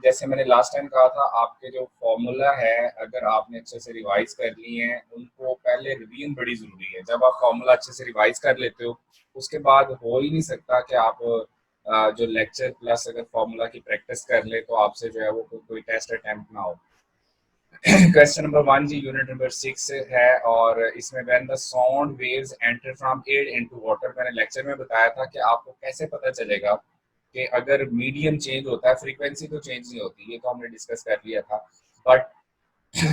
जैसे मैंने last time कहा था, आपके जो फॉर्मूला है अगर आपने अच्छे से रिवाइज कर लिए हैं उनको पहले रिवीजन बड़ी ज़रूरी है। जब आप फॉर्मूला अच्छे से रिवाइज कर लेते हो उसके बाद हो ही नहीं सकता कि आप जो लेक्चर प्लस अगर फॉर्मूला की प्रैक्टिस कर ले तो आपसे जो है वो कोई टेस्ट अटेम्प्ट ना हो। क्वेश्चन नंबर 1 जी यूनिट नंबर 6 है और इसमें when the sound waves enter from air into water, मैंने लेक्चर में बताया था कि आपको कैसे पता चलेगा कि अगर मीडियम चेंज होता है, फ्रीक्वेंसी तो चेंज नहीं होती, ये तो हमने डिस्कस कर लिया था, बट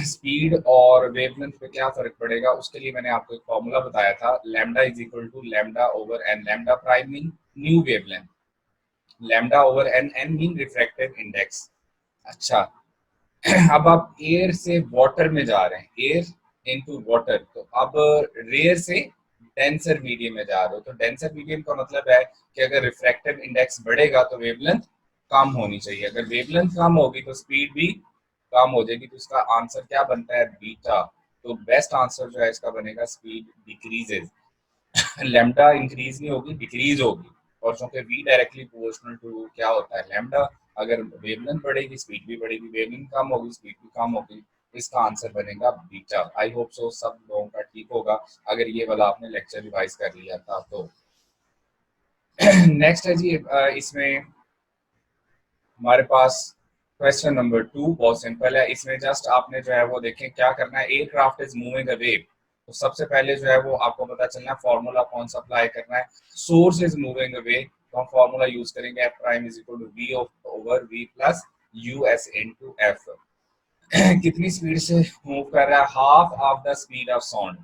स्पीड और वेवलेंथ पे क्या फर्क पड़ेगा उसके लिए मैंने आपको एक फॉर्मूला बताया था, lambda is equal to lambda over n. Lambda prime mean new wavelength, lambda over n, n mean refractive index. अच्छा, अब आप एयर से वाटर में जा रहे हैं, एयर इनटू वाटर, तो अब रेयर से डेंसर मीडियम में जा रहे हो, तो डेंसर मीडियम का मतलब है कि अगर रिफ्रैक्टिव इंडेक्स बढ़ेगा तो वेवलेंथ कम होनी चाहिए, अगर वेवलेंथ कम होगी तो स्पीड भी कम हो जाएगी, तो इसका आंसर क्या बनता है, बीटा। तो बेस्ट आंसर जो है इसका बनेगा स्पीड डिक्रीजेज। लैम्डा इंक्रीज नहीं होगी, डिक्रीज होगी, और चूंकि v डायरेक्टली प्रोपोर्शनल टू क्या होता है लैम्डा, अगर वेवलेंथ बढ़ेगी स्पीड भी बढ़ेगी, वेवलेंथ कम होगी स्पीड भी कम होगी, इसका आंसर बनेगा बीटा। आई होप सो सब लोगों का ठीक होगा अगर ये वाला आपने लेक्चर रिवाइज कर लिया था तो। नेक्स्ट है जी, इसमें हमारे पास क्वेश्चन नंबर 2 बहुत सिंपल है, इसमें जस्ट आपने जो है वो देखें क्या करना है, एयरक्राफ्ट इज मूविंग अवे, तो सबसे पहले जो है वो आपको पता चलना है फॉर्मूला कौन सा अप्लाई करना है, सोर्स इज मूविंग अवे, तो हम फॉर्मूला यूज करेंगे f prime is equal to v over v plus u s into f. कितनी स्पीड से मूव कर रहा है, half of the speed of sound.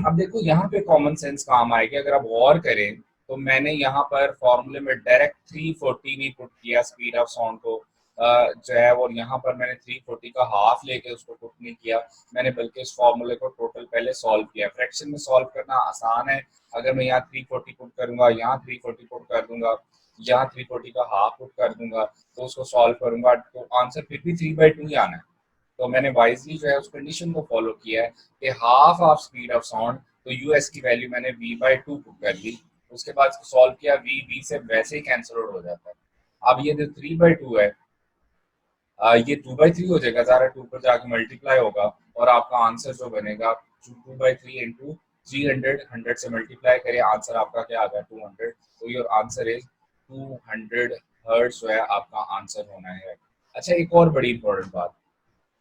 अब देखो यहाँ पे कॉमन सेंस काम आएगी, अगर आप गौर करें तो मैंने यहाँ पर फॉर्मूले में डायरेक्ट 340 नहीं पुट किया स्पीड ऑफ साउंड को, जो है, और यहाँ पर मैंने 340 का हाफ लेके उसको पुट नहीं किया, मैंने बल्कि इस फॉर्मूले को टोटल पहले सॉल्व किया। फ्रैक्शन में सॉल्व करना आसान है, अगर मैं यहाँ 340 पुट करूंगा, यहाँ 340 पुट कर दूंगा, यहाँ 340 का हाफ पुट कर दूंगा, तो उसको सॉल्व करूंगा तो आंसर फिर भी 3/2 ही आना है। तो मैंने वाइजली जो है उस कंडीशन को फॉलो किया है कि half of speed of sound, तो यूएस की वैल्यू मैंने v/2 पुट कर दी, उसके बाद सॉल्व किया, v से वैसे ही कैंसिल आउट हो जाता है। अब ये जो 3/2 है, ये 2/3 हो जाएगा, सारा 2 पर जाके मल्टीप्लाई होगा और आपका आंसर जो बनेगा 2/3 इंटू 300, 100 से मल्टीप्लाई करें, आंसर आपका क्या आ गया 200, तो योर आंसर इज 200 हर्ट्ज जो है आपका आंसर होना है। अच्छा, एक और बड़ी इंपॉर्टेंट बात,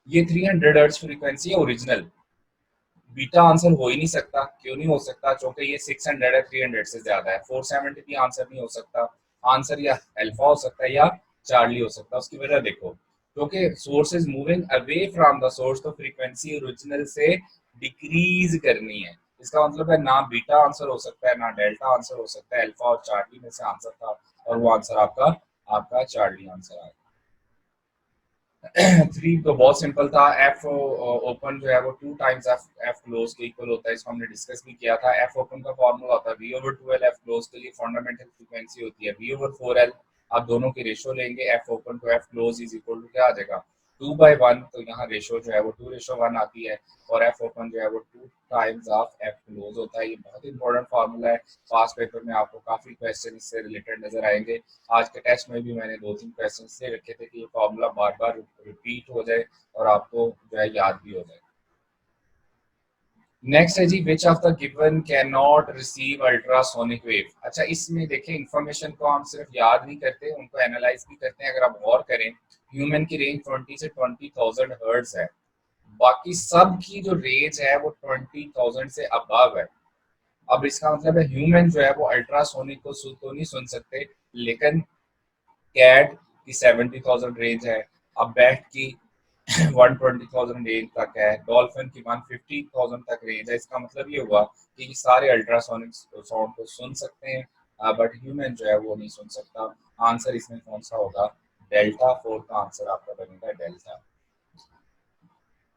ये 300 हर्ट्ज फ्रीक्वेंसी है ओरिजिनल, बीटा आंसर हो ही नहीं सकता, क्यों नहीं हो सकता, क्योंकि ये 600 है, 300 से ज्यादा है, 470 भी आंसर नहीं हो सकता, आंसर या अल्फा हो सकता है या चार्ली हो सकता है। उसकी वजह देखो, क्योंकि source is moving away from the source, तो फ्रीक्वेंसी ओरिजिनल से डिक्रीज करनी है, इसका मतलब है ना बीटा आंसर हो सकता है ना डेल्टा आंसर हो सकता है, अल्फा और चार्ली में से आंसर था, और वो आंसर आपका आपका चार्ली आंसर आया। 3 तो बहुत सिंपल था, एफ ओपन जो है वो 2 टाइम्स एफ एफ क्लोज के इक्वल होता है, इसको हमने डिस्कस भी किया था। एफ ओपन का फॉर्मूला होता है v over 2 l, f close के लिए फंडामेंटल फ्रीक्वेंसी होती है वी ओवर 4 एल, आप दोनों की रेशो लेंगे, f open to f close is equal to क्या आ जाएगा 2/1, तो यहाँ रेशो जो है वो 2:1 आती है, और एफ ओपन जो है वो 2 टाइम्स ऑफ एफ क्लोज होता है। ये बहुत इंपॉर्टेंट फार्मूला है, पास पेपर में आपको काफी क्वेश्चन इससे रिलेटेड नजर आएंगे, आज के टेस्ट में भी मैंने 2-3 क्वेश्चन इसलिए रखे थे कि ये फॉर्मूला बार बार रिपीट हो जाए और आपको जो है याद भी हो जाए। नेक्स्ट है जी, which of the given can not receive ultrasonic wave. अच्छा, इसमें देखिए इंफॉर्मेशन को हम सिर्फ याद नहीं करते, उनको एनालाइज भी करते हैं। अगर आप गौर करें, ह्यूमन की रेंज 20 से 20,000 हर्ट्ज है, बाकी सब की जो रेंज है वो 20,000 से अबव है। अब इसका मतलब है ह्यूमन जो है वो अल्ट्रासोनिक को तो नहीं सुन सकते, लेकिन कैट की 70,000 रेंज है, अब बैट की 120,000 रेंज तक है, डॉल्फिन की 150,000 तक रेंज है। इसका मतलब ये हुआ कि ये सारे अल्ट्रासोनिक साउंड को सुन सकते हैं, बट ह्यूमन जो है वो नहीं सुन सकता। आंसर इसमें कौन सा होगा, डेल्टा। 4 का आंसर आपका बनेगा डेल्टा।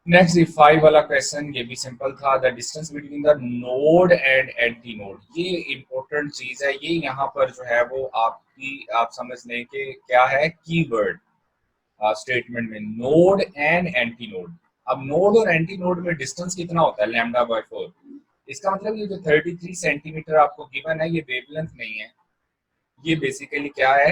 नेक्स्ट 5 वाला क्वेश्चन, ये भी सिंपल था, the distance between the node and anti node, ये इंपॉर्टेंट चीज है, ये यहाँ पर जो है वो आपकी आप समझ लें कि क्या है कीवर्ड स्टेटमेंट में, नोड एंड एंटी नोड। अब नोड और एंटी नोड में डिस्टेंस कितना होता है, λ/4, इसका मतलब ये जो 33 सेंटीमीटर आपको गिवन है ये वेवलेंथ नहीं है, ये बेसिकली क्या है,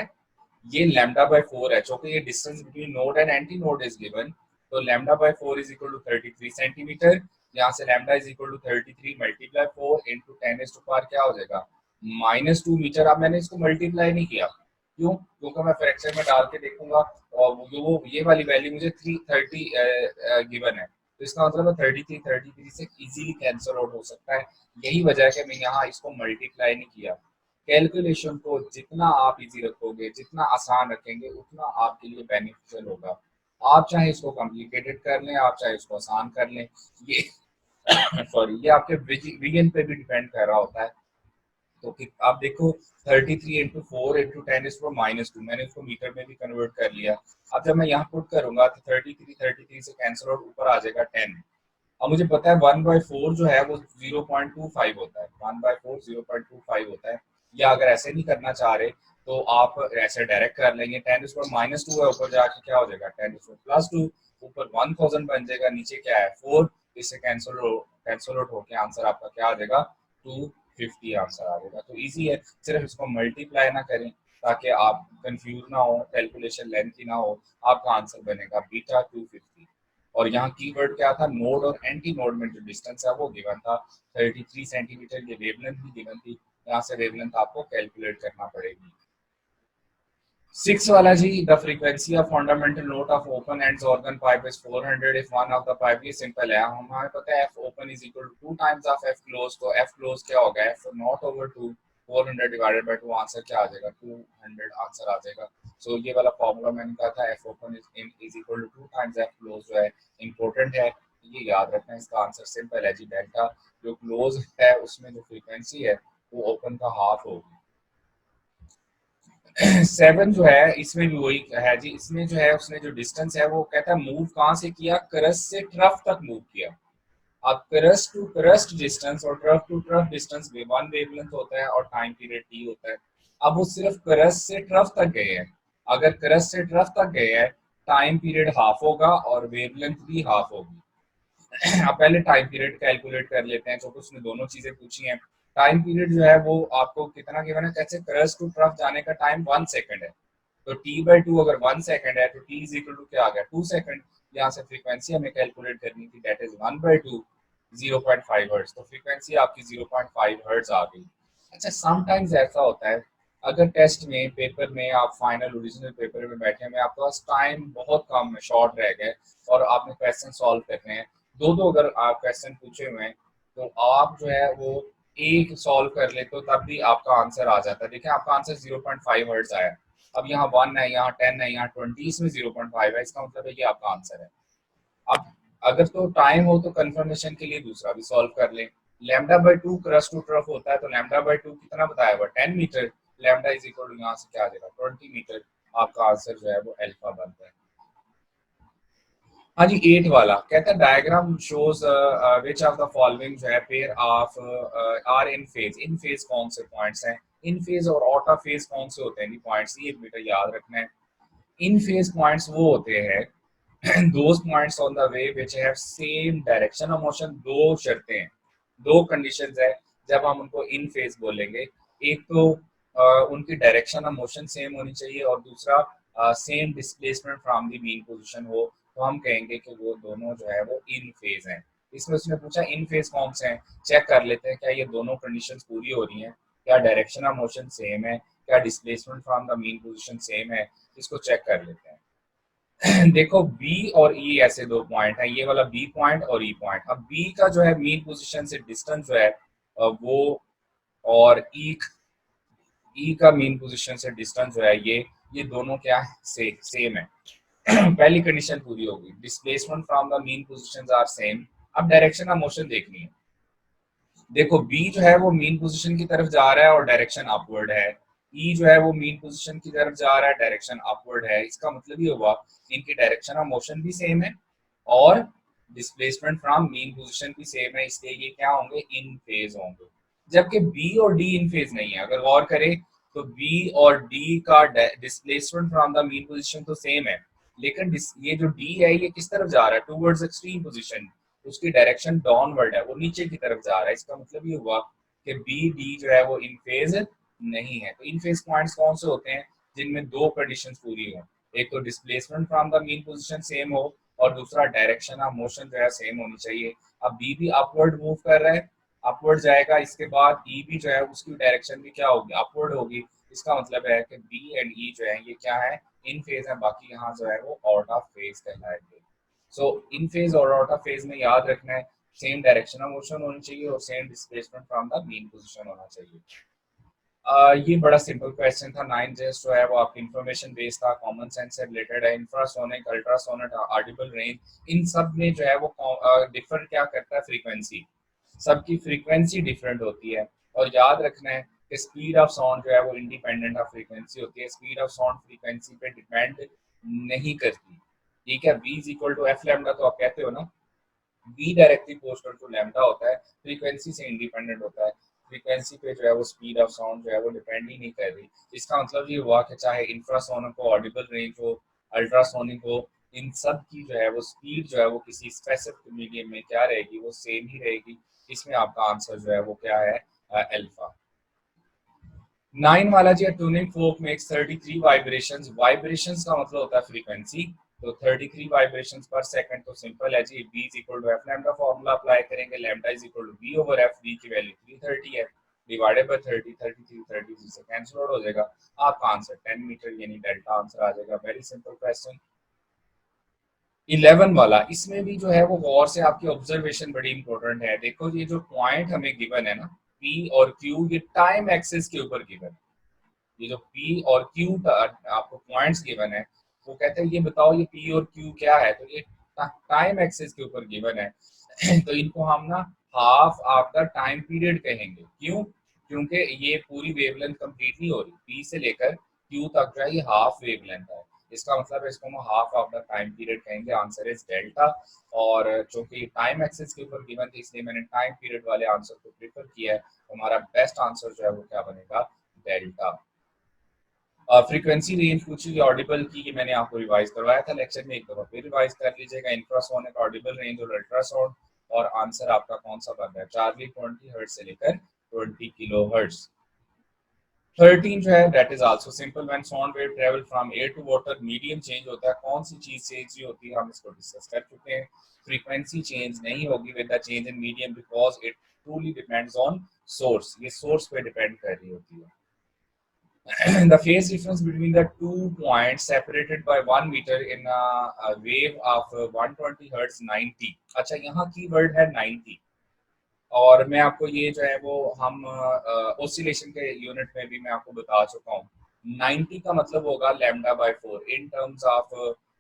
ये लैम्डा बाय 4 है, क्योंकि ये distance between node and anti node is given, तो lambda by 4 is equal to 33 centimetre. यहाँ से lambda is equal to 33 multiply 4 into 10⁻⁴ क्या हो जाएगा, -2 मीटर। अब मैंने इसको मल्टीप्लाई नहीं किया, क्यों? क्योंकि मैं फ्रैक्शन में डाल के देखूंगा और वो ये वाली वैल्यू मुझे 330 गिवन है, तो इसका मतलब है 33 से इजीली कैंसिल आउट हो सकता है। यही वजह है कि मैं यहाँ इसको मल्टीप्लाई नहीं किया। कैलकुलेशन को जितना आप इजी रखोगे, जितना आसान रखेंगे, उतना आपके लिए बेनिफिशियल होगा। आप चाहे इसको कॉम्प्लिकेटेड कर लें, आप चाहे इसको आसान कर लें, ये सॉरी, ये आपके विजन पे भी डिपेंड कर रहा होता है। तो आप देखो 33 इंटू 4 इंटू 10⁻², मैंने इसको मीटर में भी कन्वर्ट कर लिया। अब जब मैं यहाँ पुट करूंगा तो 33 से कैंसिल आउट ऊपर आ जाएगा 10। अब मुझे पता है 1/4 जो है वो 0.25 होता है, 1/4 0.25 होता है। या अगर ऐसे नहीं करना चाह रहे तो आप ऐसे डायरेक्ट कर लेंगे, 10⁻², है ऊपर जाके क्या हो जाएगा 10⁻+2, ऊपर 1000 बन जाएगा, नीचे क्या है 4, इससे कैंसिल आउट होके आंसर आपका क्या आ जाएगा 250 आंसर आ जाएगा। तो इजी है, सिर्फ इसको मल्टीप्लाई ना करें ताकि आप कंफ्यूज ना हो, कैलकुलेशन लेंथी ना हो, आपका आंसर बनेगा बीटा 250। और यहाँ कीवर्ड क्या था, नोड और एंटी नोड में जो डिस्टेंस है वो गिवन था 33 सेंटीमीटर, ये वेवलेंथ भी गिवन थी, यहाँ से वेवलेंथ आपको कैलकुलेट करना पड़ेगी। 6 वाला जी, the frequency of fundamental note of open ends organ pipe is 400 if one of the pipe, ये सिंपल है, हमें पता है F open is equal to 2 times of F close, तो एफ क्लोज क्या होगा F not over 2, 400 divided by 2, answer क्या आ जाएगा 200 आंसर आ जाएगा। सो ये वाला फॉर्मूला मैंने कहा था f open is equal to 2 times f close जो है इंपॉर्टेंट है, ये याद रखना है। इसका आंसर सिंपल है जी, डेल्टा जो क्लोज है उसमें जो फ्रीक्वेंसी है वो ओपन का हाफ होगी। 7 जो है इसमें भी वही है जी, इसमें जो है उसने जो डिस्टेंस है वो कहता है मूव कहाँ से किया, क्रस्ट से ट्रफ तक मूव किया। अब क्रस्ट टू क्रस्ट डिस्टेंस और ट्रफ टू ट्रफ डिस्टेंस में वन वेवलेंथ होता है और टाइम पीरियड टी होता है। अब वो सिर्फ क्रस्ट से ट्रफ तक गए हैं, अगर क्रस्ट से ट्रफ तक गए हैं टाइम पीरियड हाफ होगा और वेवलेंथ भी हाफ होगी। अब पहले टाइम पीरियड कैलकुलेट कर लेते हैं, क्योंकि उसने दोनों चीजें पूछी हैं। टाइम पीरियड जो है वो आपको कितना गिवन है, कैसे क्रस्ट टू ट्रफ जाने का टाइम 1 सेकंड है, तो t/2 अगर 1 सेकंड है तो t इज इक्वल टू क्या आ गया 2 सेकंड। यहाँ से फ्रीक्वेंसी हमें कैलकुलेट करनी थी, दैट इज 1/2 0.5 हर्ट्ज, तो फ्रीक्वेंसी आपकी 0.5 हर्ट्ज आ गई। अच्छा, समटाइम्स ऐसा होता है अगर टेस्ट में पेपर में आप फाइनल ओरिजिनल पेपर में बैठे में आपके पास टाइम बहुत कम है, शॉर्ट रह गए और आपने क्वेश्चन सॉल्व करने हैं, दो अगर आप क्वेश्चन पूछे हुए हैं तो आप जो है वो एक सॉल्व कर ले तो तब भी आपका आंसर आ जाता है। देखिए आपका आंसर 0.5 हर्ट्ज आया, अब यहाँ 1 है, यहाँ 10 है, यहाँ 20, इसमें 0.5 है, इसका मतलब है ये आपका आंसर है। अब अगर तो टाइम हो तो कंफर्मेशन के लिए दूसरा भी सॉल्व कर लें। λ/2 क्रस्ट टू ट्रफ होता है, तो λ/2 कितना बताया हुआ 10 metre, lambda is equal to यहाँ से क्या आ जाएगा 20 मीटर, आपका आंसर जो है वो अल्फा बनता है। हाँ जी, 8 वाला कहता है diagram shows which of the following जो है pair of are in phase, in phase कौन से पॉइंट्स हैं, इन फेज और आउट ऑफ फेज कौन से होते हैं जी पॉइंट्स, ये बेटा याद रखना है। इन फेज पॉइंट्स वो होते हैं those points on the way which have same direction of motion, दो शर्तें हैं, दो कंडीशंस है जब हम उनको इन फेज बोलेंगे। एक तो उनकी डायरेक्शन ऑफ मोशन सेम होनी चाहिए और दूसरा same displacement from the mean position हो, तो हम कहेंगे कि वो दोनों जो है वो इन फेज हैं। इसमें उसने पूछा इन फेज कौन से हैं, चेक कर लेते हैं क्या ये दोनों कंडीशंस पूरी हो रही हैं, क्या डायरेक्शन ऑफ मोशन सेम है, क्या displacement from the mean position same है, इसको चेक कर लेते हैं। देखो बी और ई ऐसे दो पॉइंट है, ये वाला बी पॉइंट और ई पॉइंट। अब बी का जो है मीन पोजीशन से डिस्टेंस जो है वो, और ई का मीन पोजीशन से डिस्टेंस जो है ये दोनों क्या है सेम है। पहली कंडीशन पूरी होगी, displacement from the mean positions are same. अब डायरेक्शन ऑफ मोशन देखनी है, देखो बी जो है वो मीन पोजीशन की तरफ जा रहा है और डायरेक्शन अपवर्ड है, ई जो है वो मीन पोजीशन की तरफ जा रहा है, डायरेक्शन अपवर्ड है। इसका मतलब ये हुआ इनकी डायरेक्शन ऑफ मोशन भी सेम है और डिस्प्लेसमेंट फ्रॉम मीन पोजीशन भी सेम है, इसलिए ये क्या होंगे इन फेज होंगे। जबकि बी और डी इन फेज नहीं है, अगर गौर करें तो बी और डी का displacement from the mean position तो सेम है, लेकिन ये जो डी है ये किस तरफ जा रहा है टूवर्ड्स एक्सट्रीम पोजीशन, उसकी डायरेक्शन डाउनवर्ड है, वो नीचे की तरफ जा रहा है। इसका मतलब ये हुआ कि बी डी जो है वो इन फेज नहीं है। तो इन फेज पॉइंट्स कौन से होते हैं, जिनमें दो कंडीशंस पूरी हो, एक तो displacement from the mean position same हो और दूसरा डायरेक्शन ऑफ मोशन जो है सेम होनी चाहिए। अब बी भी अपवर्ड मूव कर रहा है, अपवर्ड जाएगा, इसके बाद ई भी जो है उसकी डायरेक्शन भी क्या होगी, अपवर्ड होगी। इसका मतलब है कि बी एंड ई जो है ये क्या है, इन फेज है, बाकी यहाँ जो है वो आउट ऑफ फेज कहलाएंगे। सो इन फेज और आउट ऑफ फेज में याद रखना है सेम डायरेक्शन ऑफ मोशन होनी चाहिए और same displacement from the mean position होना चाहिए। ये बड़ा सिंपल क्वेश्चन था। 9 जस्ट जो है वो आपकी इंफॉर्मेशन बेस्ड था, कॉमन सेंस से रिलेटेड है। इंफ्रासोनिक, अल्ट्रासोनिक, ऑडिबल रेंज, इन सब में जो है वो डिफर क्या करता है, फ्रीक्वेंसी। सबकी फ्रीक्वेंसी डिफरेंट होती है और याद रखना है कि स्पीड ऑफ साउंड जो है वो इंडिपेंडेंट ऑफ फ्रीक्वेंसी होती है। स्पीड ऑफ साउंड फ्रीक्वेंसी पे डिपेंड नहीं करती। ठीक है, v is equal to F lambda, तो आप कहते हो ना v डायरेक्टली पोस्टल टू लैम्डा होता है, फ्रीक्वेंसी से इंडिपेंडेंट होता है। फ्रीक्वेंसी पे जो है वो स्पीड ऑफ साउंड जो है वो डिपेंड ही नहीं कर रही। इसका मतलब ये हुआ कि चाहे इंफ्रासोनिक हो, ऑडिबल रेंज हो, अल्ट्रासोनिक हो, इन सब की जो है वो स्पीड जो है वो किसी स्पेसिफिक मीडियम में क्या रहेगी, वो सेम ही रहेगी। इसमें आपका आंसर जो है वो क्या है, अल्फा। 9 वाला जी, tuning fork makes 33 vibrations. Vibrations का मतलब होता है फ्रीक्वेंसी, तो 33 वाइब्रेशंस पर सेकंड। तो सिंपल है जी, v is equal to F lambda formula apply करेंगे, lambda is equal to v over F, v की वैल्यू 330 है, डिवाइडेड बाय 30, 33 30 से कैंसिल आउट हो जाएगा। आपका आंसर 10 मीटर यानी डेल्टा आंसर आ जाएगा। Very simple question. 11 वाला, इसमें भी जो है वो गौर से आपकी ऑब्जर्वेशन बड़ी इंपॉर्टेंट है। देखो ये जो पॉइंट हमें गिवन है ना, p और q, ये टाइम एक्सिस के ऊपर गिवन है। ये जो P और Q का आपको पॉइंट्स गिवन है, वो कहते हैं ये बताओ ये P और Q क्या है, तो ये टाइम एक्सिस के ऊपर गिवन है। तो इनको हम ना half of the time period कहेंगे। क्यों? क्योंकि ये पूरी वेवलेंथ कंप्लीट नहीं हो रही, P से लेकर Q तक जो है ये हाफ वेवलेंथ है। इसका मतलब है इसको हम half of the time period कहेंगे। Answer is delta. और चूंकि टाइम एक्सिस के ऊपर गिवन थी इसलिए मैंने टाइम पीरियड वाले आंसर को प्रेफर किया है। तो हमारा बेस्ट आंसर जो है वो क्या बनेगा, डेल्टा। फ्रीक्वेंसी रेंज पूछी गई ऑडिबल की, ये मैंने आपको रिवाइज करवाया था लेक्चर में, एक दफा फिर रिवाइज कर लीजिएगा। इंफ्रासोनिक, ऑडिबल रेंज और अल्ट्रासाउंड। और आंसर आपका कौन सा बन रहा है, चार्ली 20 हर्ट्ज से लेकर 20 किलो हर्ट्ज। 13 जो है that is also simple, when sound wave travel from air to water, medium change होता है। कौन सी चीज चेंज होती है, हम इसको डिस्कस कर चुके हैं। फ्रीक्वेंसी चेंज नहीं होगी with the change in medium, because it truly depends on source, ये सोर्स पे डिपेंड कर रही होती है। The phase difference between the 2 points separated by 1 meter in a wave of 120 hertz 90। अच्छा, यहाँ की वर्ड है 90। और मैं आपको ये जो है वो हम ओसिलेशन के यूनिट में भी मैं आपको बता चुका हूँ। 90 का मतलब होगा lambda by 4 in terms of,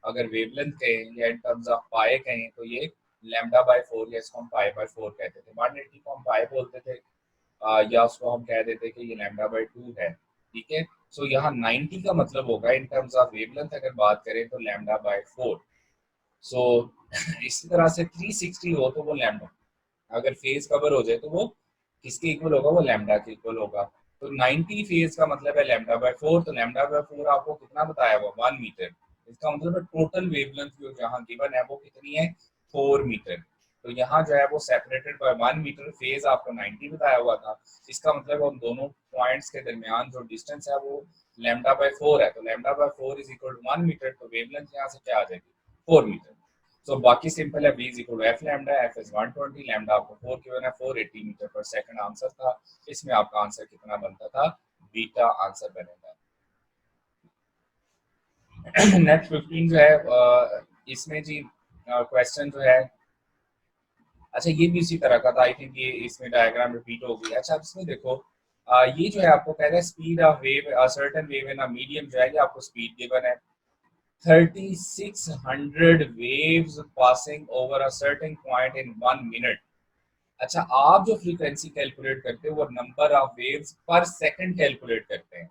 अगर वेवलेंथ कहें या इन टर्म्स ऑफ पाए कहें तो ये लैम्डा बाय 4, या इसको हम पाई बाय 4 कहते थे। 180 को हम पाई बोलते थे, या उसको हम कह देते कि ये लैम्डा बाय 2 है। ठीक है, सो यहाँ 90 का मतलब होगा इन टर्म्स ऑफ वेवलेंथ अगर बात करें तो लैम्डा बाय 4। सो इसी तरह से 360 हो तो वो लैम्डा, अगर फेज कवर हो जाए तो वो किसके इक्वल होगा, वो लैम्डा के इक्वल होगा। तो 90 फेज का मतलब है लैम्डा बाय 4, तो लैम्डा बाय 4 आपको कितना बताया हुआ, 1 मीटर। इसका मतलब है टोटल वेवलेंथ जो यहाँ गिवन है वो कितनी है, 4 मीटर। तो यहाँ जो है वो सेपरेटेड बाय 1 मीटर, फेज आपको 90 बताया हुआ था। इसका मतलब उन दोनों पॉइंट्स के दरमियान जो डिस्टेंस है वो लैम्डा बाय 4 है, तो lambda by 4 is equal to 1 metre, तो वेवलेंथ यहाँ से क्या आ जाएगी, 4 मीटर। सो बाकी सिंपल है, v is equal to F lambda, f is 120, lambda आपको 4 गिवन है, 480 मीटर पर सेकंड आंसर था। इसमें आपका आंसर कितना बनता था, बीटा आंसर बनेगा। नेक्स्ट 15 जो है इसमें जी क्वेश्चन जो है, अच्छा ये भी इसी तरह का था। आई थिंक ये इसमें डायग्राम रिपीट हो गई। अच्छा, इसमें देखो ये जो है आपको कह रहा है speed of wave, certain wave in a medium जो है ये आपको स्पीड गिवन है, 3600 waves passing over a certain point in 1 minute। अच्छा, आप जो फ्रीक्वेंसी कैलकुलेट करते हो वो नंबर ऑफ वेव्स पर सेकंड कैलकुलेट करते हैं।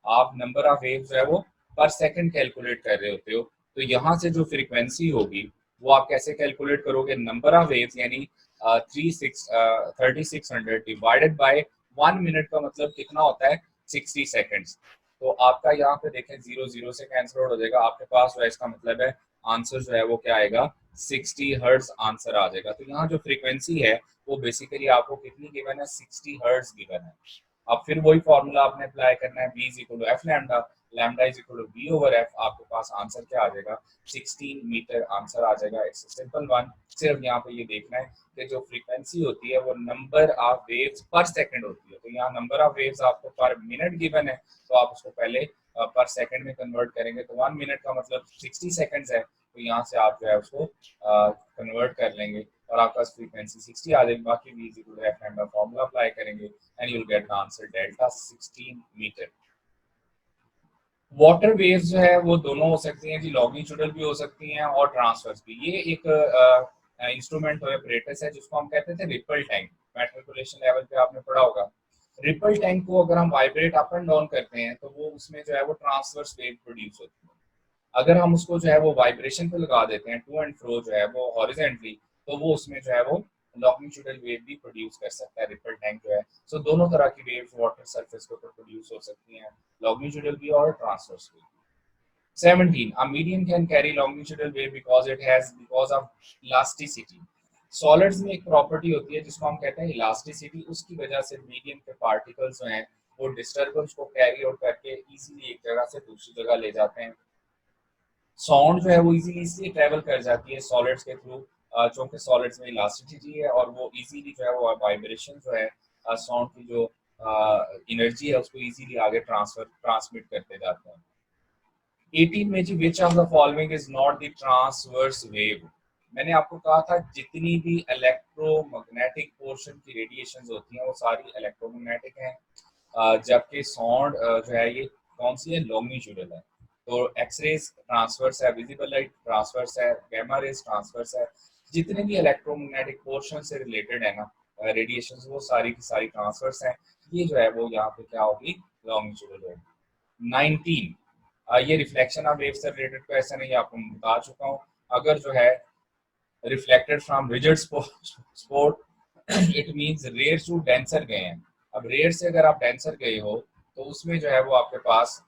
आप नंबर ऑफ वेव्स जो है वो पर सेकंड कैलकुलेट कर रहे होते हो। तो यहाँ से जो फ्रीक्वेंसी होगी वो आप कैसे कैलकुलेट करोगे, नंबर ऑफ वेव्स यानी 3600 डिवाइडेड बाय 1 मिनट का मतलब कितना होता है, 60 सेकेंड्स। तो आपका यहाँ पे देखें 0 0 से कैंसिल आउट हो जाएगा, आपके पास जो है इसका मतलब है आंसर जो है वो क्या आएगा, 60 हर्ट्ज आंसर आ जाएगा। तो यहाँ जो फ्रीक्वेंसी है वो बेसिकली आपको कितनी गिवन है, 60 हर्ट्ज गिवन है। अब फिर वही फॉर्मूला आपने अप्लाई करना है, v is equal to F lambda, lambda is equal to v over f, आपके पास आंसर क्या आ जाएगा, 16 मीटर आंसर आ जाएगा। It's simple one. सिर्फ यहाँ पे ये देखना है कि जो फ्रीक्वेंसी होती है वो नंबर ऑफ वेव्स पर सेकंड होती है, तो यहाँ नंबर ऑफ वेव्स आपको पर मिनट गिवन है, तो आप उसको पहले पर सेकंड में कन्वर्ट करेंगे, तो 1 मिनट का मतलब 60 सेकंड्स है, तो यहाँ से आप जो है उसको कन्वर्ट कर लेंगे और आपके पास फ्रीक्वेंसी 60 आ जाएगी। बाकी v is equal to F lambda formula apply करेंगे and you will get the answer delta 16 metre. Water waves जो है वो दोनों हो सकती हैं जी, लॉन्गिट्यूडल भी हो सकती हैं और ट्रांसवर्स भी। ये एक इंस्ट्रूमेंट ऑपरेटस है जिसको हम कहते थे रिपल टैंक, मैट्रिकुलेशन लेवल पे आपने पढ़ा होगा। रिपल टैंक को अगर हम वाइब्रेट अप एंड डाउन करते हैं तो वो उसमें जो है वो ट्रांसवर्स वेव प्रोड्यूस होती है। अगर हम उसको जो है वो वाइब्रेशन पे लगा देते हैं टू एंड फ्रो जो है वो हॉरिजेंटली, तो वो उसमें जो है वो लॉन्गिट्यूडल वेव भी प्रोड्यूस कर सकता है रिपल टैंक जो है। सो दोनों तरह की वेव्स वाटर सरफेस के ऊपर प्रोड्यूस हो सकती हैं, longitudinal wave or transverse wave. 17. A medium can carry longitudinal wave because of elasticity. Solids में एक प्रॉपर्टी होती है जिसको हम कहते हैं इलास्टिसिटी, उसकी वजह से मीडियम के पार्टिकल्स जो हैं वो डिस्टर्बेंस को कैरी आउट करके इजीली एक जगह से दूसरी जगह ले जाते हैं। साउंड जो है वो इजीली इसलिए ट्रेवल कर जाती है सॉलिड्स के थ्रू क्योंकि सॉलिड्स में इलास्टिसिटी है और वो इजीली जो है वो वाइब्रेशन जो है साउंड की जो एनर्जी है उसको इजीली आगे ट्रांसमिट करते जाते हैं। 18 में जी which of the following is not the transverse wave. मैंने आपको कहा था जितनी भी इलेक्ट्रोमैग्नेटिक पोर्शन की रेडिएशंस होती हैं वो सारी इलेक्ट्रोमैग्नेटिक हैं, जबकि साउंड जो है ये कौन सी है, लॉन्गिट्यूडल है। तो एक्सरेज ट्रांसवर्स है, विजिबल लाइट ट्रांसवर्स है, गामा रेज ट्रांसवर्स है। जितने भी इलेक्ट्रोमैग्नेटिक पोर्शन से रिलेटेड है ना रेडिएशंस वो सारी की सारी ट्रांसवर्स हैं। ये जो है वो यहाँ पे क्या होगी, लॉन्गिट्यूडल होगी। 19 ये रिफ्लेक्शन ऑफ वेव से रिलेटेड क्वेश्चन है, ये आपको बता चुका हूँ। अगर जो है reflected from rigid spot it means rare to denser गए हैं। अब रेयर से अगर आप डेंसर गए हो तो उसमें जो है वो आपके पास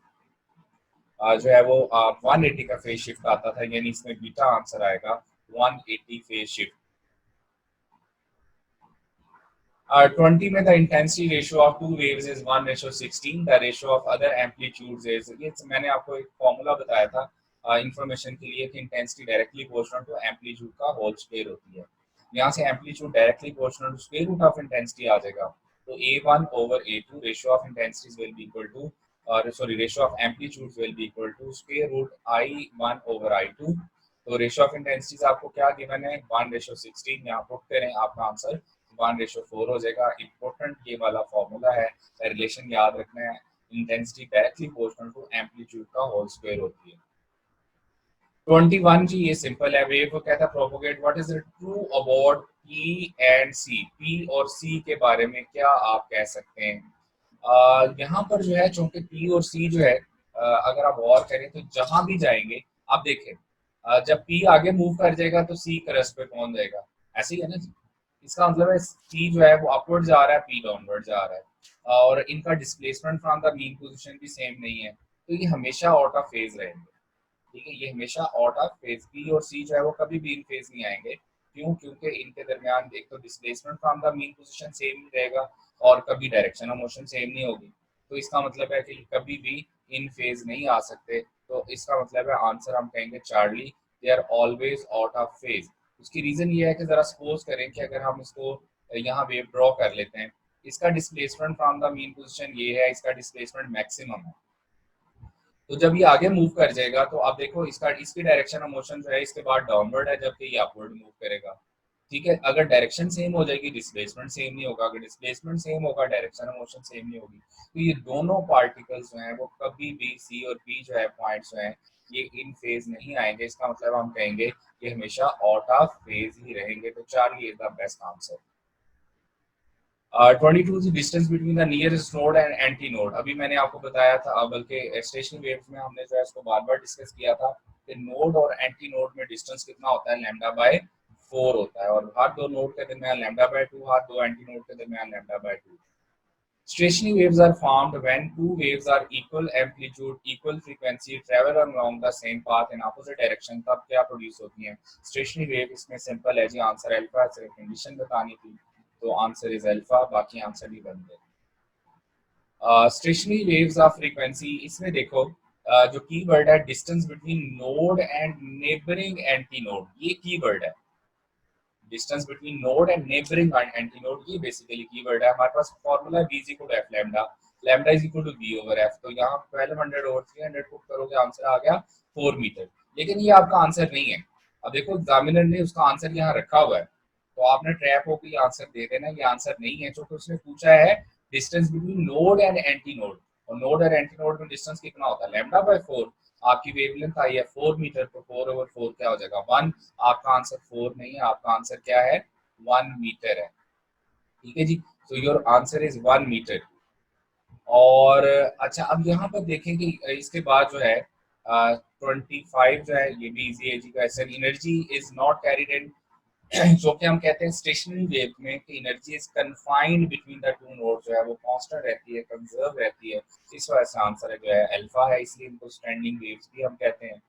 जो है वो 180 का फेज शिफ्ट आता था, यानी इसमें बीटा आंसर आएगा 180 फेज शिफ्ट। 20 में the intensity ratio of two waves is 1:16, the ratio of other amplitudes is, ये मैंने आपको एक फॉर्मूला बताया था इंफॉर्मेशन के लिए कि intensity directly proportional to amplitude का होल स्क्वायर होती है। यहाँ से amplitude directly proportional to square root of intensity आ जाएगा, तो a1 over a2 ratio of intensities will be equal to ratio of amplitudes will be equal to square root i1 over i2। तो ratio of intensities आपको क्या given है, 1:16, यहाँ put करें आपका आंसर 1:4 हो जाएगा। इंपॉर्टेंट ये वाला फॉर्मूला है, रिलेशन याद रखना है, intensity directly proportional to amplitude का होल स्क्वायर होती है। 21 जी ये सिंपल है, वेव को कहता है propagate, what is true about P and C, P और सी के बारे में क्या आप कह सकते हैं। यहाँ पर जो है चूंकि पी और सी जो है अगर आप गौर करें तो जहां भी जाएंगे आप देखें जब पी आगे मूव कर जाएगा तो सी करस पे पहुंच जाएगा, ऐसे ही है ना जी। इसका मतलब है सी जो है वो अपवर्ड जा रहा है, पी डाउनवर्ड जा रहा है और इनका displacement from the mean position भी सेम नहीं है, तो ये हमेशा आउट ऑफ फेज रहेंगे। ठीक है, ये हमेशा आउट ऑफ फेज, पी और सी जो है वो कभी भी इन फेज नहीं आएंगे। क्यों, क्योंकि इनके दरमियान एक तो displacement from the mean position same नहीं रहेगा और कभी डायरेक्शन ऑफ मोशन सेम नहीं होगी, तो इसका मतलब है कि कभी भी इन फेज नहीं आ सकते। तो इसका मतलब है आंसर हम कहेंगे Charlie, they are always out of phase. उसकी रीजन ये है कि जरा सपोज करें कि अगर हम इसको यहाँ वेव ड्रॉ कर लेते हैं, इसका displacement from the mean position ये है, इसका डिस्प्लेसमेंट मैक्सिमम है, तो जब ये आगे मूव कर जाएगा तो आप देखो इसका इसकी डायरेक्शन ऑफ मोशन जो है इसके बाद डाउनवर्ड है जबकि ये अपवर्ड मूव करेगा। ठीक है, अगर डायरेक्शन सेम हो जाएगी डिस्प्लेसमेंट सेम नहीं होगा, अगर डिस्प्लेसमेंट सेम होगा डायरेक्शन ऑफ मोशन सेम नहीं होगी, तो ये दोनों पार्टिकल्स जो हैं वो कभी भी सी और पी जो है पॉइंट्स जो हैं ये इन फेज नहीं आएंगे। इसका मतलब हम कहेंगे कि हमेशा आउट ऑफ फेज ही रहेंगे, तो Charlie is the best answer. 22 is distance between the nearest node and anti node. अभी मैंने आपको बताया था, बल्कि स्टेशनरी वेव्स में हमने जो है इसको बार बार डिस्कस किया था कि नोड और एंटी नोड में डिस्टेंस कितना होता है, लैम्डा बाय 4 होता है, और हर दो नोड के दरमियान लैम्डा बाय 2, हर दो एंटी नोड के दरमियान lambda by 2। Stationary waves are formed when two waves are equal amplitude, equal frequency, travel along the same path in opposite direction, तब क्या प्रोड्यूस होती हैं स्टेशनरी वेव। इसमें सिंपल है जी, आंसर अल्फा, सिर्फ कंडीशन बतानी थी, तो आंसर इज अल्फा, बाकी आंसर भी बन गए। स्टेशनरी वेव्स ऑफ फ्रीक्वेंसी, इसमें देखो जो कीवर्ड है distance between node and neighbouring anti node, ये कीवर्ड है। Distance between node and neighbouring anti node, ये बेसिकली कीवर्ड है। हमारे पास formula v is equal to f lambda, lambda is equal to v over f। तो यहाँ 1200 over 300 put करोगे, answer आ गया 4 मीटर। लेकिन ये आपका आंसर नहीं है। अब देखो एग्जामिनर ने उसका आंसर यहाँ रखा हुआ है, तो आपने ट्रैप होकर आंसर दे देना, ये आंसर नहीं है। जो उसने पूछा है distance between node and anti node, और नोड और एंटी नोड में डिस्टेंस कितना होता है, लैम्डा बाय 4। आपकी वेवलेंथ आई है 4 मीटर, तो 4 ओवर 4 क्या हो जाएगा 1। आपका आंसर 4 नहीं है, आपका आंसर क्या है 1 मीटर है। ठीक है जी, तो योर आंसर इज 1 मीटर। और अच्छा, अब यहाँ पर देखें कि इसके बाद जो है 25 जो है, ये भी इजी है जी question. Energy is not carried in, जो कि हम कहते हैं स्टेशनरी वेव में कि energy is confined between the two node, जो है वो कांस्टेंट रहती है, कंजर्व रहती है। इस वजह से आंसर है जो है अल्फा है, इसलिए इनको स्टैंडिंग वेव्स भी हम कहते हैं।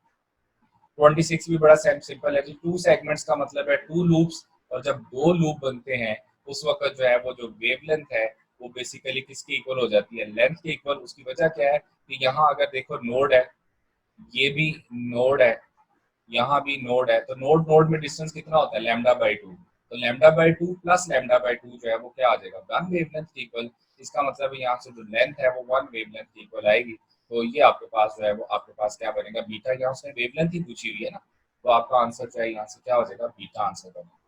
26 भी बड़ा सिंपल है जी। टू सेगमेंट्स का मतलब है टू लूप्स, और जब दो लूप बनते हैं उस वक्त जो है वो जो वेवलेंथ है वो बेसिकली किसके इक्वल हो जाती है, लेंथ के इक्वल। उसकी वजह क्या है कि यहाँ अगर देखो नोड है, ये भी नोड है, यहाँ भी नोड है, तो नोड नोड में डिस्टेंस कितना होता है लैम्डा बाई 2। तो lambda by 2 plus lambda by 2 जो है वो क्या आ जाएगा, वन वेवलेंथ के इक्वल। इसका मतलब है यहाँ से जो लेंथ है वो वन वेवलेंथ के इक्वल आएगी। तो ये आपके पास जो है वो आपके पास क्या बनेगा, बीटा। यहाँ उसने वेवलेंथ ही पूछी हुई है ना, तो आपका आंसर जो है यहाँ से क्या हो जाएगा, बीटा आंसर बनेगा।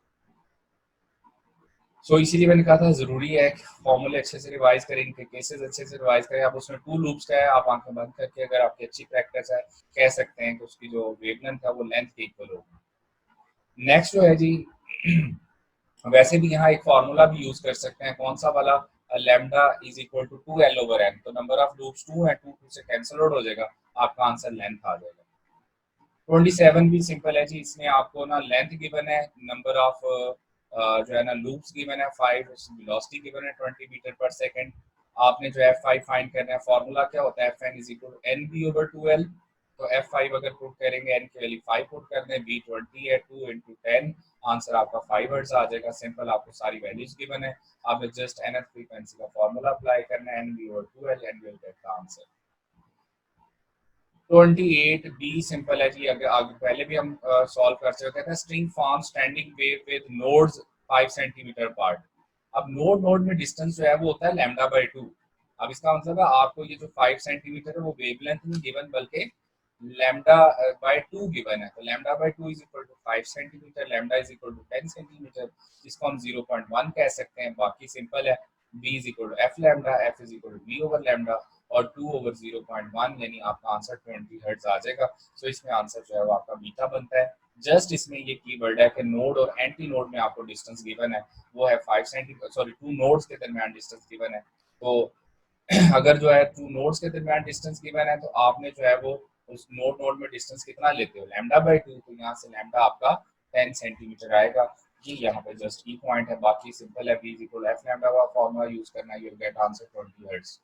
सो इसीलिए मैंने कहा था जरूरी है फॉर्मूले अच्छे से रिवाइज करें, इनके केसेस अच्छे से रिवाइज करें। आप उसमें टू लूप्स का है, आप आंखें बंद करके अगर आपकी अच्छी प्रैक्टिस है कह सकते हैं कि उसकी जो वेवलेंथ है वो लेंथ के इक्वल होगी। नेक्स्ट जो है जी वैसे भी यहाँ एक फॉर्मूला भी यूज कर सकते हैं, कौन सा वाला, lambda is equal to 2l over n। तो नंबर ऑफ लूप्स 2 है, 2 2 से कैंसिल आउट हो जाएगा, आपका आंसर लेंथ आ जाएगा। 27 भी सिंपल है जी, इसमें आपको ना लेंथ गिवन है, नंबर ऑफ जो है ना लूप्स गिवन है 5, वेलोसिटी गिवन है 20 मीटर पर सेकंड। आपने जो f5 फाइंड करना है, फॉर्मूला क्या होता है, fn is equal to nb over 2l। तो f5 अगर पुट करेंगे, n की वैल्यू 5 पुट कर दें, b 20 है, 2 इंटू 10, आंसर आपका 5 हर्ट्ज आ जाएगा। सिंपल, आपको सारी वैल्यूज गिवन है, आपने जस्ट nth फ्रीक्वेंसी का फॉर्मूला अप्लाई करना है, nb over 2l, and will get the answer. 28 b simple है जी, अगर आगे पहले भी हम सॉल्व कर चुके थे। String form standing wave with nodes 5 centimetre apart. अब नोड नोड में डिस्टेंस जो है वो होता है लैम्डा बाई 2। अब इसका मतलब है आपको ये जो 5 सेंटीमीटर है वो वेवलेंथ नहीं गिवन, बल्कि लैम्डा बाई 2 गिवन है। तो lambda by 2 is equal to 5 centimetre, lambda is equal to 10 centimetre, जिसको हम 0.1 कह सकते हैं। बाकी सिंपल है, b is equal to F lambda, f is equal to b over lambda, और 2 ओवर 0.1, यानी आपका आंसर 20 हर्ट्ज आ जाएगा। सो इसमें आंसर जो है वो आपका बीटा बनता है। जस्ट इसमें ये कीवर्ड है कि नोड और एंटी नोड में आपको डिस्टेंस गिवन है, वो है 5 सेंटीमीटर, सॉरी 2 नोड्स के दरमियान डिस्टेंस गिवन है। तो अगर जो है 2 नोड्स के दरमियान डिस्टेंस गिवन है, तो आपने जो है वो उस नोड नोड में डिस्टेंस कितना लेते हो, लैम्डा बाई 2। तो यहाँ से लैम्डा आपका 10 सेंटीमीटर आएगा। ये यहाँ पे जस्ट की पॉइंट है, बाकी सिंपल है, b is equal f lambda का फॉर्मूला यूज करना है, you will get answer 20 hertz.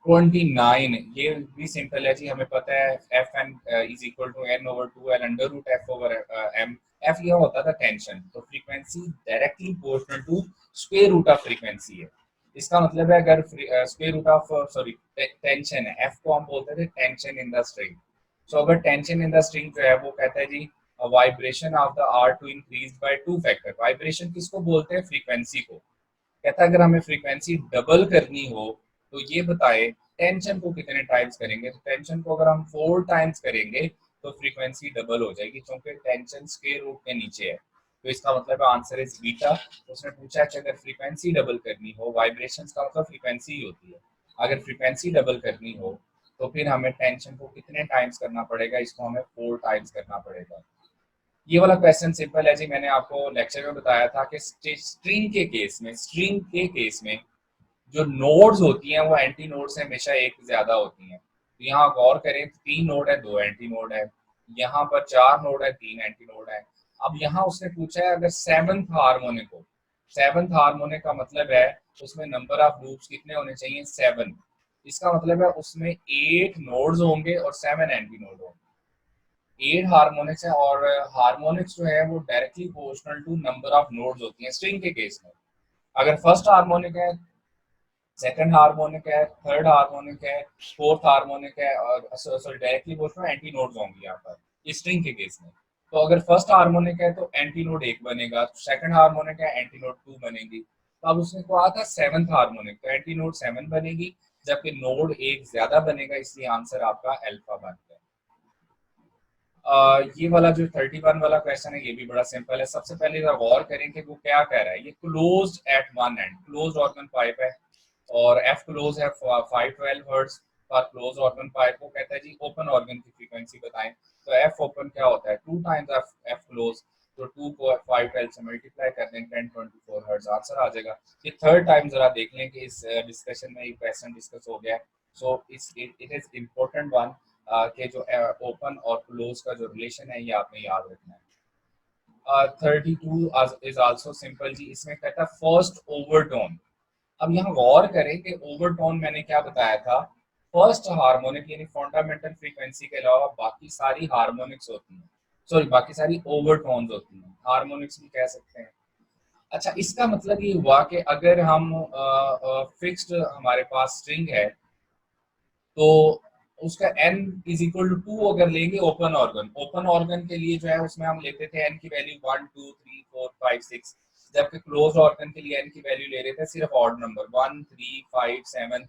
29 ये भी सिंपल है जी, हमें पता है f N is equal to n over 2l under root f over m. F यह होता था टेंशन, तो frequency directly proportional to square root of frequency है। इसका मतलब है अगर square root of sorry tension है, एफ को हम बोलते थे टेंशन इन द स्ट्रिंग। सो अगर टेंशन इन द स्ट्रिंग जो है वो कहता है जी vibration of the R two increase by 2 factor. Vibration किसको बोलते हैं, फ्रीक्वेंसी को। कहता है अगर हमें फ्रीक्वेंसी डबल करनी हो तो ये बताए टेंशन को कितने टाइम्स करेंगे। तो टेंशन को अगर हम 4 टाइम्स करेंगे तो फ्रीक्वेंसी डबल हो जाएगी, क्योंकि टेंशन स्क्वायर रूट के नीचे है। तो इसका मतलब आंसर इज बीटा। तो उसने पूछा कि अगर फ्रीक्वेंसी डबल करनी हो, वाइब्रेशन का मतलब फ्रीक्वेंसी ही होती है, अगर फ्रीक्वेंसी डबल करनी हो तो फिर हमें टेंशन को कितने टाइम्स करना पड़ेगा, इसको हमें 4 टाइम्स करना पड़ेगा। ये वाला क्वेश्चन सिंपल है जी, मैंने आपको लेक्चर में बताया था कि स्ट्रिंग के केस में जो नोड्स होती हैं वो एंटी नोड से हमेशा एक ज्यादा होती हैं। तो यहाँ गौर करें, 3 नोड है, 2 एंटी नोड है, यहाँ पर 4 नोड है, 3 एंटी नोड है। अब यहाँ उसने पूछा है अगर सेवंथ हार्मोनिक हो, सेवंथ हार्मोनिक का मतलब है उसमें नंबर ऑफ लूप्स कितने होने चाहिए, 7। इसका मतलब है उसमें 8 नोड्स होंगे और 7 एंटी नोड होंगे। 8 हार्मोनिक्स है, और हार्मोनिक्स जो है वो directly proportional to number of nodes होती हैं स्ट्रिंग के केस में। अगर फर्स्ट हार्मोनिक है सेकंड हार्मोनिक है, थर्ड हार्मोनिक है, फोर्थ हार्मोनिक है, और सॉरी डायरेक्टली बोल रहा हूँ एंटी नोड्स होंगी यहाँ पर स्ट्रिंग के केस में। तो अगर फर्स्ट हार्मोनिक है तो एंटी नोड 1 बनेगा, सेकंड हार्मोनिक है एंटी नोड 2 बनेगी। तो अब उसने कहा था सेवंथ हार्मोनिक, तो एंटी नोड 7 बनेगी, जबकि नोड 1 ज्यादा बनेगा, इसलिए आंसर आपका अल्फा बन गया। ये वाला जो 31 वाला क्वेश्चन है ये भी बड़ा सिंपल है। सबसे पहले जरा गौर करें कि वो क्या कह रहा है। ये closed eight one and, closed organ pipe है, और एफ क्लोज है 512 हर्ट्ज पर क्लोज ऑर्गन पाइप। वो कहता है जी ओपन ऑर्गन की फ्रीक्वेंसी बताएं। तो एफ ओपन क्या होता है, 2 टाइम्स एफ क्लोज, तो 2 को 512 से मल्टीप्लाई कर दें 1024 हर्ट्ज आंसर आ जाएगा। ये थर्ड टाइम जरा देख लें कि इस डिस्कशन में ये क्वेश्चन डिस्कस हो गया है। So it is important one के जो ओपन और क्लोज का जो रिलेशन है ये आपने याद रखना है। 32 इज आल्सो सिंपल जी। इसमें कहता है फर्स्ट ओवरटोन। अब यहाँ गौर करें कि ओवरटोन मैंने क्या बताया था, फर्स्ट हार्मोनिक यानी फंडामेंटल फ्रीक्वेंसी के अलावा बाकी सारी हार्मोनिक्स होती हैं, सॉरी बाकी सारी ओवरटोन्स होती हैं, हार्मोनिक्स भी कह सकते हैं। अच्छा, इसका मतलब ये हुआ कि अगर हम फिक्स्ड हमारे पास स्ट्रिंग है तो उसका n इज इक्वल टू 2 अगर लेंगे ओपन ऑर्गन, ओपन ऑर्गन के लिए जो है उसमें हम लेते थे n की वैल्यू 1 2 3 4 5 6, जबकि क्लोज ऑर्गन के लिए n की वैल्यू ले रहे थे सिर्फ ऑड नंबर 1 3 5 7।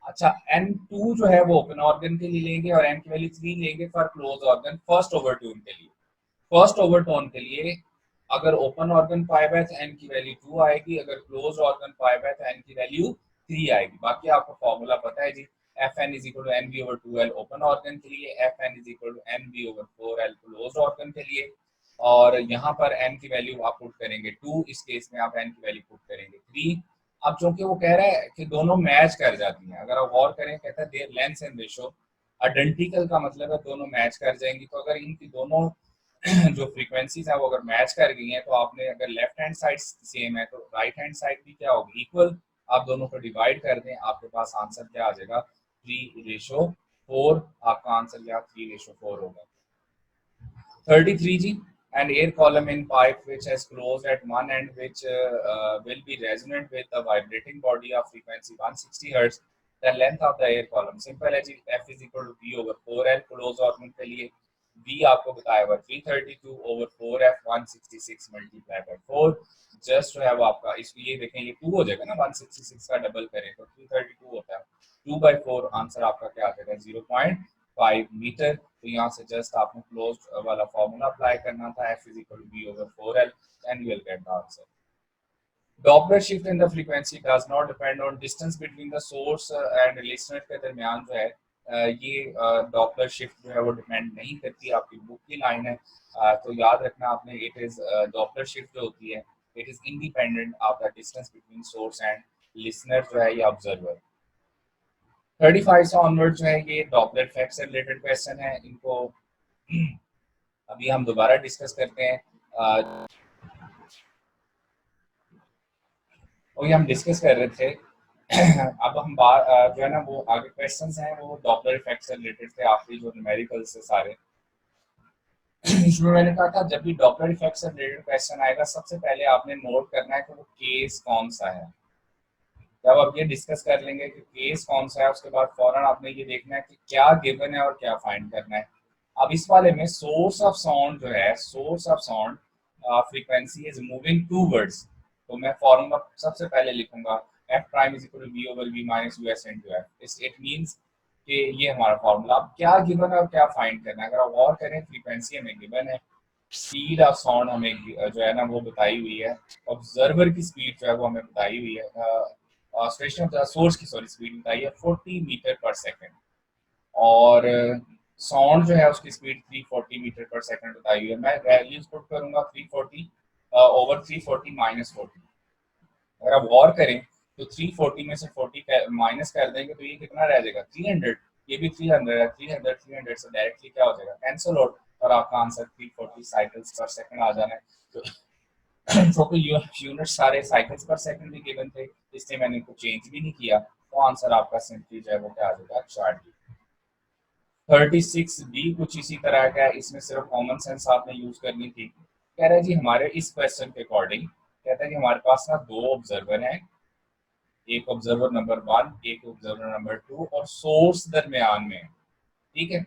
अच्छा, n2 जो है वो ओपन ऑर्गन के लिए लेंगे और n की वैल्यू 3 लेंगे for close organ first overtone के लिए। फर्स्ट ओवरटोन के लिए अगर ओपन ऑर्गन पाइप है तो एन की वैल्यू 2 आएगी, अगर क्लोज ऑर्गन पाइप है तो एन की वैल्यू 3 आएगी। बाकी आपको फॉर्मूला पता है जी, F N is equal to N B over 2 L open organ के लिए, F N is equal to N B over 4 L close organ के लिए। और यहाँ पर एन की वैल्यू आप पुट करेंगे 2, इस केस में आप एन की वैल्यू पुट करेंगे 3। अब चूंकि वो कह रहा है कि दोनों मैच कर जाती हैं, अगर आप गौर करें कहता है there length and ratio identical, का मतलब है दोनों मैच कर जाएंगी। तो अगर इनकी दोनों जो फ्रीक्वेंसीज है वो अगर मैच कर गई हैं तो आपने अगर लेफ्ट हैंड साइड सेम है तो राइट हैंड साइड भी क्या होगी, इक्वल। आप दोनों को डिवाइड कर दें, आपके पास आंसर क्या आ जाएगा, 3:4। आपका आंसर क्या 3:4 होगा। 33 जी, an air column in pipe which has closed at one end which will be resonant with the vibrating body of frequency 160 hertz, the length of the air column simple है जी, f is equal to b over 4l close organ के लिए। b आपको बताया हुआ 332 over 4f 166 multiply by 4, just जो है वो आपका इसको ये देखें ये 2 हो जाएगा ना, 166 का डबल करें तो 332 होता है, 2/4 आंसर आपका क्या आ जाएगा 0.5 मीटर। तो यहाँ से जस्ट आपने क्लोज्ड वाला फॉर्मूला अप्लाई करना था, f is equal to b over 4l and you will get the answer. Doppler shift in the frequency does not depend on distance between the source and listener के दरमियान जो है ये Doppler shift जो है वो डिपेंड नहीं करती, आपकी बुक की लाइन है। तो याद रखना आपने, इट इज डॉपलर शिफ्ट जो होती है it is independent of the distance between source and listener जो है या ऑब्जर्वर। 35 से ऑनवर्ड जो है ये डॉपलर इफेक्ट से रिलेटेड क्वेश्चन है, इनको अभी हम दोबारा डिस्कस करते हैं। और ये हम डिस्कस कर रहे थे अब हम जो है ना वो आगे क्वेश्चंस हैं वो डॉपलर इफेक्ट से रिलेटेड थे, आखिरी जो न्यूमेरिकल से सारे इसमें मैंने कहा था जब भी डॉपलर इफेक्ट से रिलेटेड क्वेश्चन आएगा सबसे पहले आपने नोट करना है कि वो केस कौन सा है। जब आप ये डिस्कस कर लेंगे कि केस कौन सा है उसके बाद फौरन आपने ये देखना है कि क्या गिवन है और क्या फाइंड करना है। अब इस वाले में सोर्स ऑफ साउंड जो है, source of sound frequency is moving towards, तो मैं फॉर्मूला सबसे पहले लिखूंगा f prime is equal to v over v minus u s into f. It means कि ये हमारा फॉर्मूला। अब क्या गिवन है और क्या फाइंड करना है, अगर आप गौर करें फ्रीक्वेंसी हमें गिवन है, स्पीड ऑफ साउंड हमें जो है ना वो बताई हुई है, ऑब्जर्वर की स्पीड जो है वो हमें बताई हुई है, स्टेशन ऑफ द सोर्स की सॉरी स्पीड बताई है 40 मीटर पर सेकंड, और साउंड जो है उसकी स्पीड 340 मीटर पर सेकंड बताई हुई है। मैं वैल्यूज पुट करूंगा 340 ओवर 340 माइनस 40। अगर आप गौर करें तो 340 में से 40 माइनस कर देंगे तो ये कितना रह जाएगा 300, ये भी 300 है, 300 से डायरेक्टली क्या हो जाएगा कैंसिल आउट, और आपका आंसर 340 साइकिल्स पर सेकंड आ जाना है। तो क्योंकि यूनिट सारे साइकिल्स पर सेकंड भी गिवन थे इसलिए मैंने इनको चेंज भी नहीं किया, तो आंसर आपका सिंपली जो है वो क्या आ जाएगा 4D। 36D कुछ इसी तरह का है, इसमें सिर्फ कॉमन सेंस आपने यूज करनी थी। कह रहा है जी हमारे इस क्वेश्चन के अकॉर्डिंग, कहता है कि हमारे पास ना 2 ऑब्जर्वर हैं एक ऑब्जर्वर नंबर 1, एक ऑब्जर्वर नंबर 2 और सोर्स दरमियान में, ठीक है।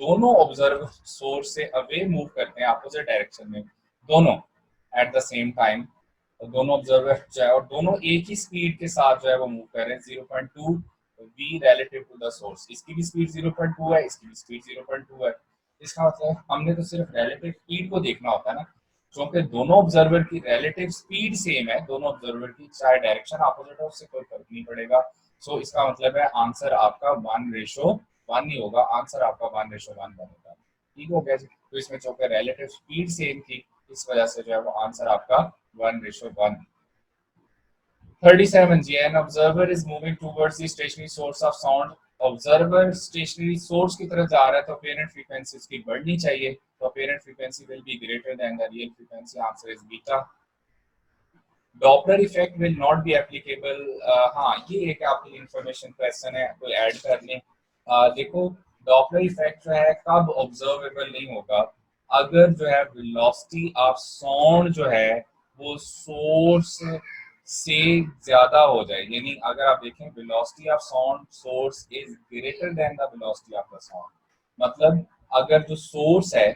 दोनों ऑब्जर्वर सोर्स से अवे मूव करते हैं अपोजिट डायरेक्शन में, दोनों एट द सेम टाइम। और दोनों ऑब्जर्वर जो है और दोनों एक ही स्पीड के साथ जो है वो मूव कर रहे हैं, 0.2 v relative to the source. इसकी भी स्पीड 0.2 है, इसकी भी स्पीड 0.2 है। इसका मतलब हमने तो सिर्फ रिलेटिव स्पीड को देखना होता है ना, क्योंकि दोनों ऑब्जर्वर की रिलेटिव स्पीड सेम है, दोनों ऑब्जर्वर की चाहे डायरेक्शन अपोजिट हो उससे कोई फर्क नहीं पड़ेगा। सो इसका मतलब है आंसर आपका 1:1 नहीं होगा, आंसर आपका 1:1 बनेगा। ठीक हो गया जी। तो इसमें चूंकि रिलेटिव स्पीड सेम थी, इस वजह से जो है वो आंसर आपका 1:1। 37 जी, an observer is moving towards the stationary source of sound. Observer stationary source की तरफ जा रहा है तो अपेरेंट फ्रीक्वेंसी इसकी बढ़नी चाहिए, तो apparent frequency will be greater than the real frequency, answer is beta. Doppler effect will not be applicable. हाँ, ये एक आपकी इंफॉर्मेशन क्वेश्चन है, कोई ऐड करने। देखो, डॉपलर इफेक्ट जो है कब ऑब्जर्वेबल नहीं होगा, अगर जो है वेलोसिटी ऑफ साउंड जो है वो सोर्स से ज्यादा हो जाए। यानी अगर आप देखें velocity of sound source is greater than the velocity of the sound, मतलब अगर जो सोर्स है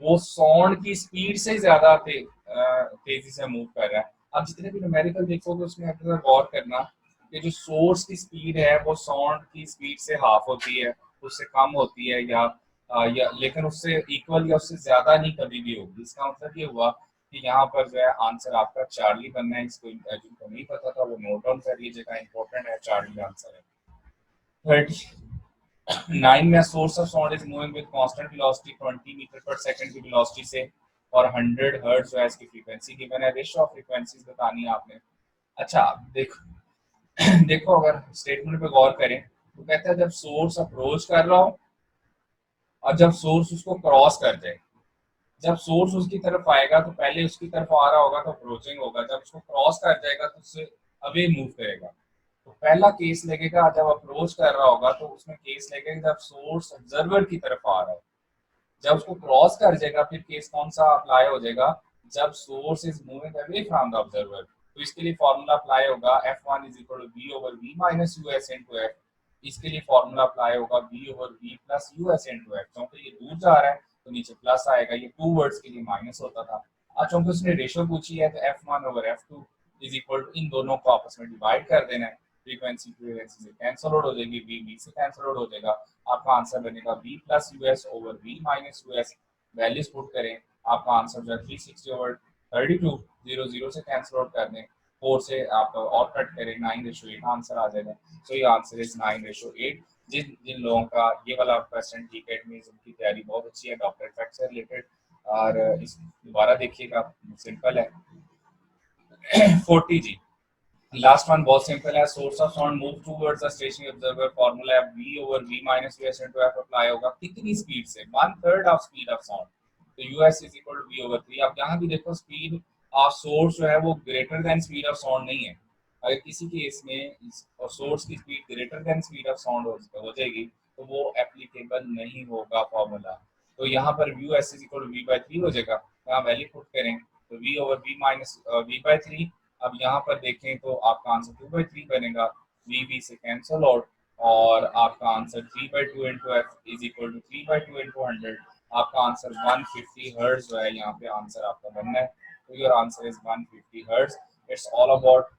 वो साउंड की स्पीड से ज्यादा तेजी से मूव कर रहा है। आप जितने भी न्यूमेरिकल देखोगे उसमें आप जरा गौर करना कि जो सोर्स की स्पीड है वो साउंड की स्पीड से हाफ होती है, उससे कम होती है, या लेकिन उससे इक्वल या उससे ज्यादा नहीं कभी भी होगी। इसका मतलब ये हुआ कि यहाँ पर जो है आंसर आपका चार्ली बनना है। इसको जिनको नहीं पता था वो नोट डाउन कर लीजिएगा, इंपॉर्टेंट है, चार्ली आंसर है। 39 में source of sound is moving with constant velocity 20 metre पर सेकंड की वेलोसिटी से, और 100 हर्ट्ज जो है इसकी फ्रीक्वेंसी गिवन है। रेशियो ऑफ फ्रीक्वेंसीज बतानी है आपने। अच्छा, देखो देखो अगर स्टेटमेंट पे गौर करें तो कहता है जब सोर्स अप्रोच कर रहा हो और जब सोर्स उसको क्रॉस कर जाए। जब सोर्स उसकी तरफ आएगा तो पहले उसकी तरफ आ रहा होगा तो अप्रोचिंग होगा, जब उसको क्रॉस कर जाएगा तो उससे अवे मूव करेगा। तो पहला केस लगेगा जब अप्रोच कर रहा होगा, तो उसमें केस लगेगा जब सोर्स ऑब्जर्वर की तरफ आ रहा है। जब उसको क्रॉस कर जाएगा फिर केस कौन सा अप्लाई हो जाएगा, जब source is moving away from the observer. तो इसके लिए फॉर्मूला अप्लाई होगा F1 is equal to b over v minus u s into f. इसके लिए फॉर्मूला अप्लाई होगा b over v plus u s into f. क्योंकि ये दूर जा रहा है तो नीचे प्लस आएगा, ये टू वर्ड्स के लिए माइनस होता था। अब चूंकि उसने रेशियो पूछी है तो F1 over F2 is equal to इन दोनों को आपस में डिवाइड कर देना है। फ्रीक्वेंसी से कैंसल आउट हो जाएगी, वी वी से कैंसल आउट हो जाएगा। आपका आंसर बनेगा v plus u s over v minus u s. Values put करें, आपका आंसर जो है 360 ओवर 32, 0 0 से कैंसिल आउट कर दें, 4 से आप और कट करें, 9:8 आंसर आ जाएगा। सो ये आंसर इज 9:8। जिन जिन लोगों का ये वाला क्वेश्चन टीकेट में उनकी तैयारी बहुत अच्छी है डॉक्टर इफेक्ट से रिलेटेड, और इस दोबारा देखिएगा, सिंपल है। 40 जी, लास्ट वन बहुत सिंपल है। Source of sound move towards the stationary observer, formula है v over v minus u s into f apply होगा कितनी स्पीड से, 1/3 ऑफ स्पीड ऑफ साउंड। तो u s is equal to v over 3। अब यहाँ भी देखो स्पीड ऑफ सोर्स जो है वो greater than speed of sound नहीं है। अगर किसी केस में सोर्स की speed greater than speed of sound हो जाएगी तो वो एप्लीकेबल नहीं होगा फॉर्मूला। तो यहाँ पर u s is equal to v/3 हो जाएगा। यहाँ वैल्यू पुट करें तो v over v minus v/3। अब यहाँ पर देखें तो आपका आंसर 2/3 बनेगा, वी वी से कैंसल आउट, और आपका answer 3/2 into f is equal to 3/2 into 100। आपका आंसर 150 हर्ट्ज जो है यहाँ पे आंसर आपका बनना है। तो your answer is 150 hertz. It's all about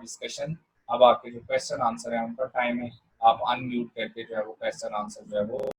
discussion. अब आपके जो क्वेश्चन आंसर है उनका टाइम है, आप अनम्यूट करके जो है वो क्वेश्चन आंसर जो है वो